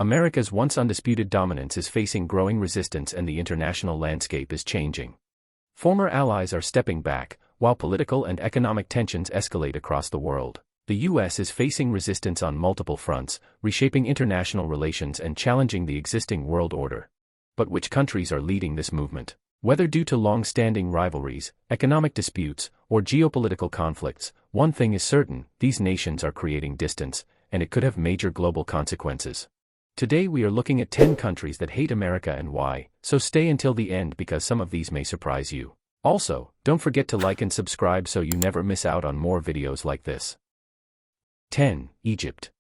America's once undisputed dominance is facing growing resistance and the international landscape is changing. Former allies are stepping back, while political and economic tensions escalate across the world. The U.S. is facing resistance on multiple fronts, reshaping international relations and challenging the existing world order. But which countries are leading this movement? Whether due to long-standing rivalries, economic disputes, or geopolitical conflicts, one thing is certain: these nations are creating distance, and it could have major global consequences. Today we are looking at 10 countries that hate America and why, so stay until the end because some of these may surprise you. Also, don't forget to like and subscribe so you never miss out on more videos like this. 10. Egypt.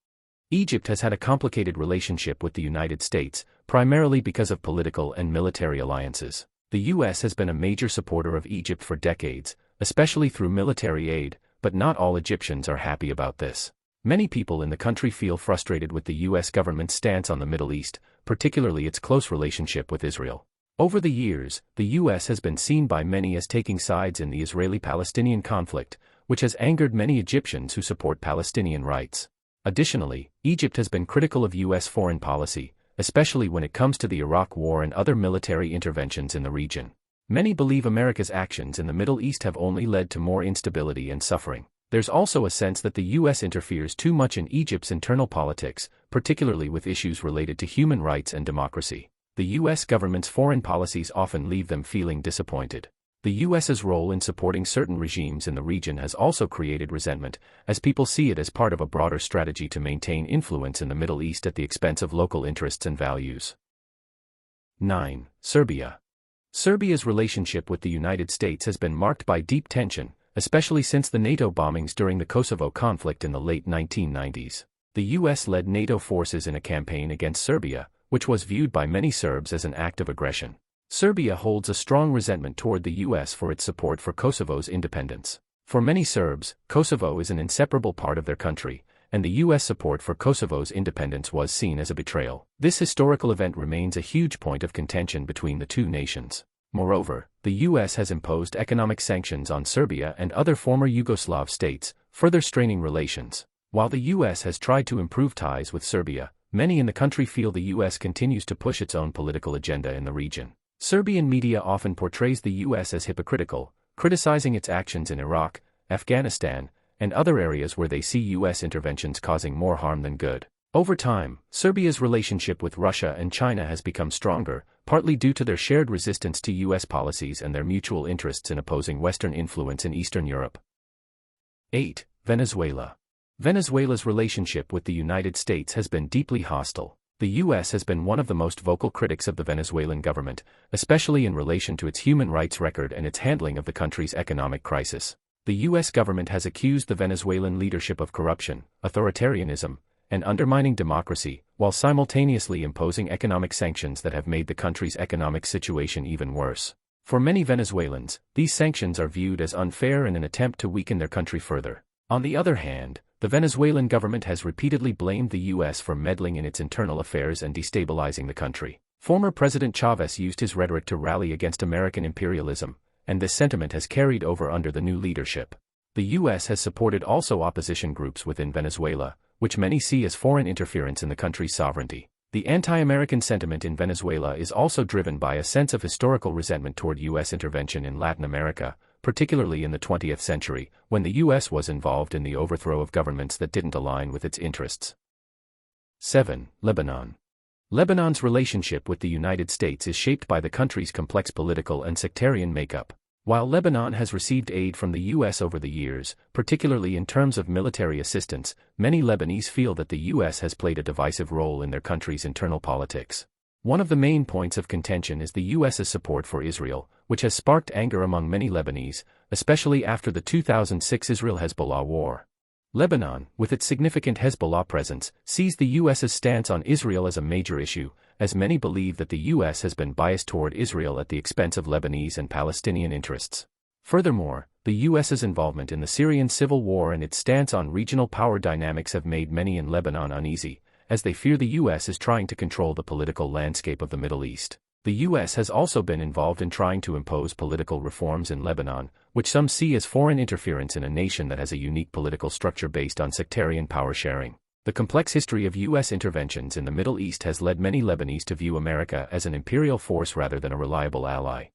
Egypt has had a complicated relationship with the United States, primarily because of political and military alliances. The U.S. has been a major supporter of Egypt for decades, especially through military aid, but not all Egyptians are happy about this. Many people in the country feel frustrated with the U.S. government's stance on the Middle East, particularly its close relationship with Israel. Over the years, the U.S. has been seen by many as taking sides in the Israeli-Palestinian conflict, which has angered many Egyptians who support Palestinian rights. Additionally, Egypt has been critical of U.S. foreign policy, especially when it comes to the Iraq War and other military interventions in the region. Many believe America's actions in the Middle East have only led to more instability and suffering. There's also a sense that the U.S. interferes too much in Egypt's internal politics, particularly with issues related to human rights and democracy. The U.S. government's foreign policies often leave them feeling disappointed. The U.S.'s role in supporting certain regimes in the region has also created resentment, as people see it as part of a broader strategy to maintain influence in the Middle East at the expense of local interests and values. 9. Serbia. Serbia's relationship with the United States has been marked by deep tension, especially since the NATO bombings during the Kosovo conflict in the late 1990s. The U.S. led NATO forces in a campaign against Serbia, which was viewed by many Serbs as an act of aggression. Serbia holds a strong resentment toward the U.S. for its support for Kosovo's independence. For many Serbs, Kosovo is an inseparable part of their country, and the U.S. support for Kosovo's independence was seen as a betrayal. This historical event remains a huge point of contention between the two nations. Moreover, the U.S. has imposed economic sanctions on Serbia and other former Yugoslav states, further straining relations. While the U.S. has tried to improve ties with Serbia, many in the country feel the U.S. continues to push its own political agenda in the region. Serbian media often portrays the U.S. as hypocritical, criticizing its actions in Iraq, Afghanistan, and other areas where they see U.S. interventions causing more harm than good. Over time, Serbia's relationship with Russia and China has become stronger, partly due to their shared resistance to U.S. policies and their mutual interests in opposing Western influence in Eastern Europe. 8. Venezuela. Venezuela's relationship with the United States has been deeply hostile. The U.S. has been one of the most vocal critics of the Venezuelan government, especially in relation to its human rights record and its handling of the country's economic crisis. The U.S. government has accused the Venezuelan leadership of corruption, authoritarianism, and undermining democracy, while simultaneously imposing economic sanctions that have made the country's economic situation even worse. For many Venezuelans, these sanctions are viewed as unfair and an attempt to weaken their country further. On the other hand, the Venezuelan government has repeatedly blamed the U.S. for meddling in its internal affairs and destabilizing the country. Former President Chavez used his rhetoric to rally against American imperialism, and this sentiment has carried over under the new leadership. The U.S. has supported also opposition groups within Venezuela, which many see as foreign interference in the country's sovereignty. The anti-American sentiment in Venezuela is also driven by a sense of historical resentment toward U.S. intervention in Latin America, particularly in the 20th century, when the U.S. was involved in the overthrow of governments that didn't align with its interests. 7. Lebanon. Lebanon's relationship with the United States is shaped by the country's complex political and sectarian makeup. While Lebanon has received aid from the U.S. over the years, particularly in terms of military assistance, many Lebanese feel that the U.S. has played a divisive role in their country's internal politics. One of the main points of contention is the U.S.'s support for Israel, which has sparked anger among many Lebanese, especially after the 2006 Israel-Hezbollah war. Lebanon, with its significant Hezbollah presence, sees the U.S.'s stance on Israel as a major issue, as many believe that the U.S. has been biased toward Israel at the expense of Lebanese and Palestinian interests. Furthermore, the U.S.'s involvement in the Syrian civil war and its stance on regional power dynamics have made many in Lebanon uneasy, as they fear the U.S. is trying to control the political landscape of the Middle East. The U.S. has also been involved in trying to impose political reforms in Lebanon, which some see as foreign interference in a nation that has a unique political structure based on sectarian power sharing. The complex history of U.S. interventions in the Middle East has led many Lebanese to view America as an imperial force rather than a reliable ally.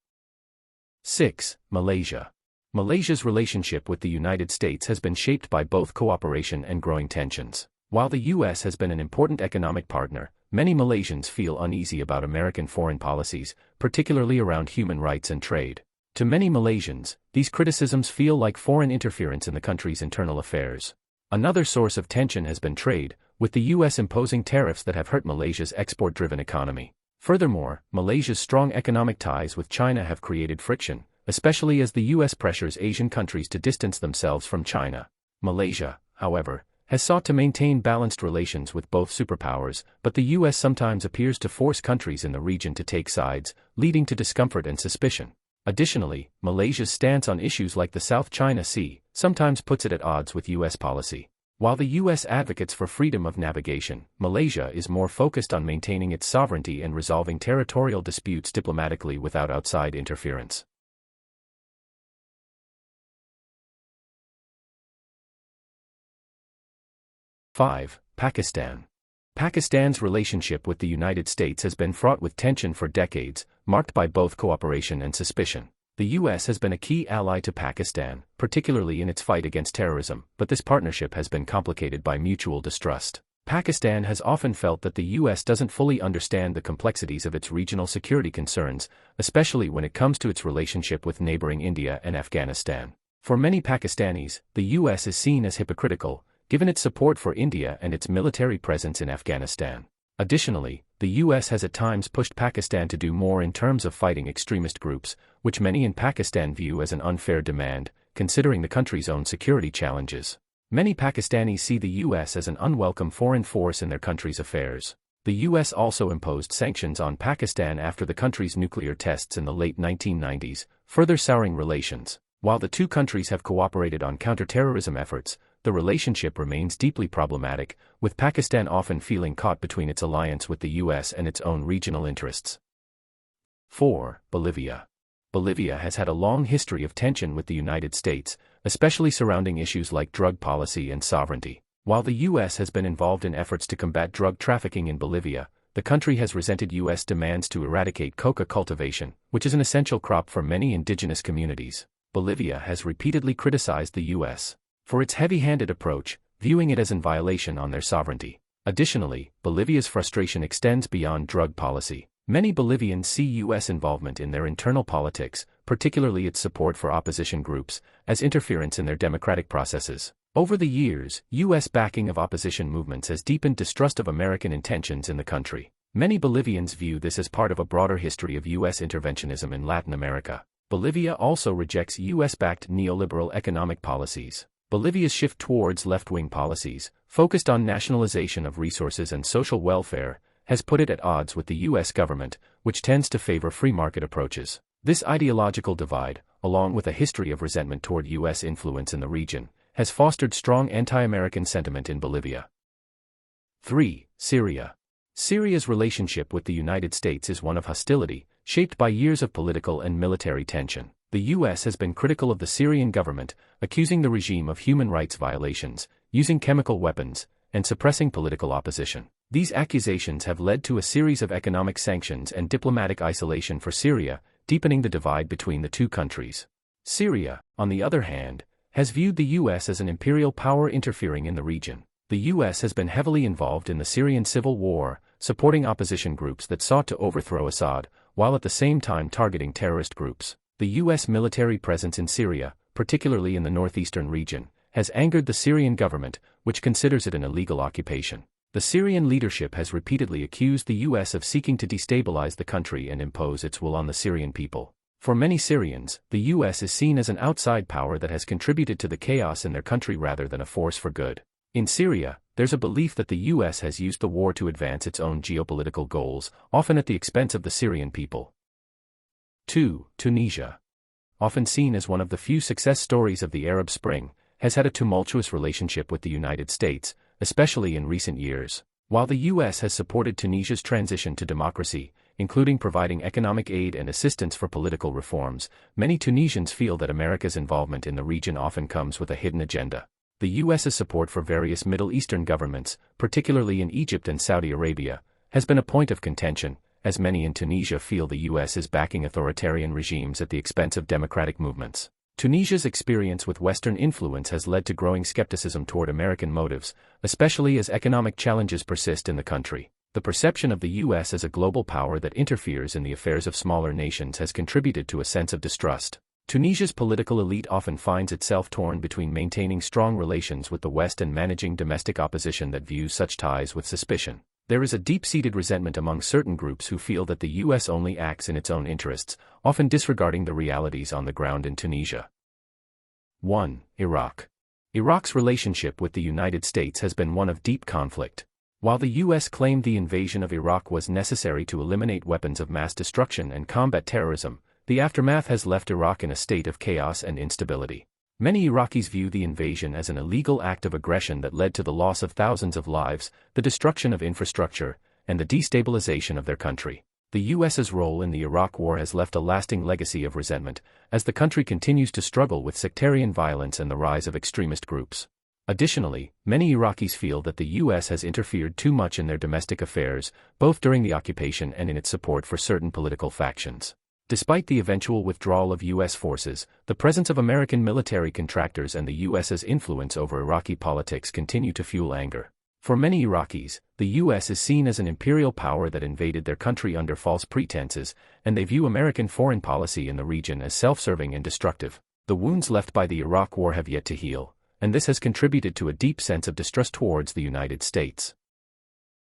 6. Malaysia. Malaysia's relationship with the United States has been shaped by both cooperation and growing tensions. While the U.S. has been an important economic partner, many Malaysians feel uneasy about American foreign policies, particularly around human rights and trade. To many Malaysians, these criticisms feel like foreign interference in the country's internal affairs. Another source of tension has been trade, with the U.S. imposing tariffs that have hurt Malaysia's export-driven economy. Furthermore, Malaysia's strong economic ties with China have created friction, especially as the U.S. pressures Asian countries to distance themselves from China. Malaysia, however, has sought to maintain balanced relations with both superpowers, but the U.S. sometimes appears to force countries in the region to take sides, leading to discomfort and suspicion. Additionally, Malaysia's stance on issues like the South China Sea sometimes puts it at odds with U.S. policy. While the U.S. advocates for freedom of navigation, Malaysia is more focused on maintaining its sovereignty and resolving territorial disputes diplomatically without outside interference. 5. Pakistan. Pakistan's relationship with the United States has been fraught with tension for decades, marked by both cooperation and suspicion. The U.S. has been a key ally to Pakistan, particularly in its fight against terrorism, but this partnership has been complicated by mutual distrust. Pakistan has often felt that the U.S. doesn't fully understand the complexities of its regional security concerns, especially when it comes to its relationship with neighboring India and Afghanistan. For many Pakistanis, the U.S. is seen as hypocritical, given its support for India and its military presence in Afghanistan. Additionally, the U.S. has at times pushed Pakistan to do more in terms of fighting extremist groups, which many in Pakistan view as an unfair demand, considering the country's own security challenges. Many Pakistanis see the U.S. as an unwelcome foreign force in their country's affairs. The U.S. also imposed sanctions on Pakistan after the country's nuclear tests in the late 1990s, further souring relations. While the two countries have cooperated on counterterrorism efforts, the relationship remains deeply problematic, with Pakistan often feeling caught between its alliance with the U.S. and its own regional interests. 4. Bolivia. Bolivia has had a long history of tension with the United States, especially surrounding issues like drug policy and sovereignty. While the U.S. has been involved in efforts to combat drug trafficking in Bolivia, the country has resented U.S. demands to eradicate coca cultivation, which is an essential crop for many indigenous communities. Bolivia has repeatedly criticized the U.S. for its heavy-handed approach, viewing it as in violation on their sovereignty. Additionally, Bolivia's frustration extends beyond drug policy. Many Bolivians see U.S. involvement in their internal politics, particularly its support for opposition groups, as interference in their democratic processes. Over the years, U.S. backing of opposition movements has deepened distrust of American intentions in the country. Many Bolivians view this as part of a broader history of U.S. interventionism in Latin America. Bolivia also rejects U.S.-backed neoliberal economic policies. Bolivia's shift towards left-wing policies, focused on nationalization of resources and social welfare, has put it at odds with the U.S. government, which tends to favor free market approaches. This ideological divide, along with a history of resentment toward U.S. influence in the region, has fostered strong anti-American sentiment in Bolivia. 3. Syria. Syria's relationship with the United States is one of hostility, shaped by years of political and military tension. The U.S. has been critical of the Syrian government, accusing the regime of human rights violations, using chemical weapons, and suppressing political opposition. These accusations have led to a series of economic sanctions and diplomatic isolation for Syria, deepening the divide between the two countries. Syria, on the other hand, has viewed the U.S. as an imperial power interfering in the region. The U.S. has been heavily involved in the Syrian civil war, supporting opposition groups that sought to overthrow Assad, while at the same time targeting terrorist groups. The U.S. military presence in Syria, particularly in the northeastern region, has angered the Syrian government, which considers it an illegal occupation. The Syrian leadership has repeatedly accused the U.S. of seeking to destabilize the country and impose its will on the Syrian people. For many Syrians, the U.S. is seen as an outside power that has contributed to the chaos in their country rather than a force for good. In Syria, there's a belief that the U.S. has used the war to advance its own geopolitical goals, often at the expense of the Syrian people. 2. Tunisia. Often seen as one of the few success stories of the Arab Spring, has had a tumultuous relationship with the United States, especially in recent years. While the U.S. has supported Tunisia's transition to democracy, including providing economic aid and assistance for political reforms, many Tunisians feel that America's involvement in the region often comes with a hidden agenda. The U.S.'s support for various Middle Eastern governments, particularly in Egypt and Saudi Arabia, has been a point of contention, as many in Tunisia feel the U.S. is backing authoritarian regimes at the expense of democratic movements. Tunisia's experience with Western influence has led to growing skepticism toward American motives, especially as economic challenges persist in the country. The perception of the U.S. as a global power that interferes in the affairs of smaller nations has contributed to a sense of distrust. Tunisia's political elite often finds itself torn between maintaining strong relations with the West and managing domestic opposition that views such ties with suspicion. There is a deep-seated resentment among certain groups who feel that the U.S. only acts in its own interests, often disregarding the realities on the ground in Tunisia. 1. Iraq. Iraq's relationship with the United States has been one of deep conflict. While the U.S. claimed the invasion of Iraq was necessary to eliminate weapons of mass destruction and combat terrorism, the aftermath has left Iraq in a state of chaos and instability. Many Iraqis view the invasion as an illegal act of aggression that led to the loss of thousands of lives, the destruction of infrastructure, and the destabilization of their country. The U.S.'s role in the Iraq War has left a lasting legacy of resentment, as the country continues to struggle with sectarian violence and the rise of extremist groups. Additionally, many Iraqis feel that the U.S. has interfered too much in their domestic affairs, both during the occupation and in its support for certain political factions. Despite the eventual withdrawal of U.S. forces, the presence of American military contractors and the U.S.'s influence over Iraqi politics continue to fuel anger. For many Iraqis, the U.S. is seen as an imperial power that invaded their country under false pretenses, and they view American foreign policy in the region as self-serving and destructive. The wounds left by the Iraq War have yet to heal, and this has contributed to a deep sense of distrust towards the United States.